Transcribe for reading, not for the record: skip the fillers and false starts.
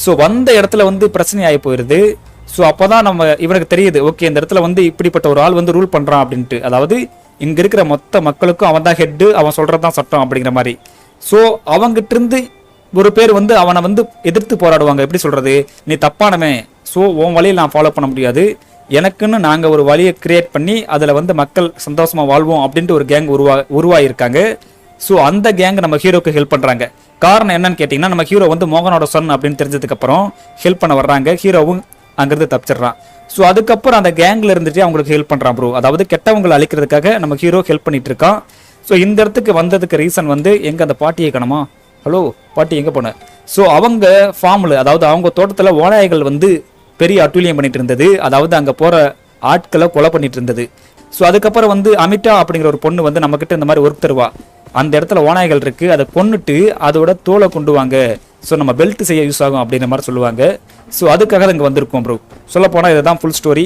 So வந்த இடத்துல வந்து பிரச்சனை ஆகி போயிடுது. ஸோ அப்போதான் இவனுக்கு தெரியுது, ஓகே இந்த இடத்துல வந்து இப்படிப்பட்ட ஒரு ஆள் வந்து ரூல் பண்ணுறான் அப்படின்ட்டு. அதாவது இங்கே இருக்கிற மொத்த மக்களுக்கும் அவன் தான் ஹெட்டு, அவன் சொல்கிறது தான் சட்டம் அப்படிங்கிற மாதிரி. ஸோ அவங்ககிட்ட இருந்து ஒரு பேர் வந்து அவனை வந்து எதிர்த்து போராடுவாங்க. எப்படி சொல்கிறது, நீ தப்பானமே, ஸோ உன் வழியில் நான் ஃபாலோ பண்ண முடியாது, எனக்குன்னு நாங்கள் ஒரு வழியை கிரியேட் பண்ணி அதில் வந்து மக்கள் சந்தோஷமாக வாழ்வோம் அப்படின்ட்டு ஒரு கேங் உருவாயிருக்காங்க. ஸோ அந்த கேங் நம்ம ஹீரோக்கு ஹெல்ப் பண்ணுறாங்க. காரணம் என்னன்னு கேட்டிங்கன்னா, நம்ம ஹீரோ வந்து மோகனோட சன் அப்படின்னு தெரிஞ்சதுக்கப்புறம் ஹெல்ப் பண்ண வர்றாங்க. ஹீரோவும் அங்கிருந்து தப்பிச்சிடுறான். ஸோ அதுக்கப்புறம் அந்த கேங்கில் இருந்துட்டு அவங்களுக்கு ஹெல்ப் பண்ணுறான் ப்ரோ. அதாவது கெட்டவங்களை அழிக்கிறதுக்காக நம்ம ஹீரோ ஹெல்ப் பண்ணிட்டு இருக்கான். ஸோ இந்த இடத்துக்கு வந்ததுக்கு ரீசன் வந்து எங்கே அந்த பாட்டியை காணோமா, ஹலோ பாட்டி எங்கே போன? ஸோ அவங்க ஃபார்மில், அதாவது அவங்க தோட்டத்தில் ஓநாய்கள் வந்து பெரிய அட்டூழியம் பண்ணிட்டு இருந்தது. அதாவது அங்கே போகிற ஆட்களை கொலை பண்ணிட்டு இருந்தது. ஸோ அதுக்கப்புறம் வந்து அமிட்டா அப்படிங்கிற ஒரு பொண்ணு வந்து நம்மக்கிட்ட இந்த மாதிரி ஒர்க் தருவா. அந்த இடத்துல ஓநாய்கள் இருக்குது, அதை கொன்னுட்டு அதோட தோலை கொண்டு வாங்க, ஸோ நம்ம பெல்ட் செய்ய யூஸ் ஆகும் அப்படிங்கிற மாதிரி சொல்லுவாங்க. ஸோ அதுக்காக இங்கே வந்திருக்கோம் ப்ரோ. சொல்ல போனால் இதுதான் ஃபுல் ஸ்டோரி.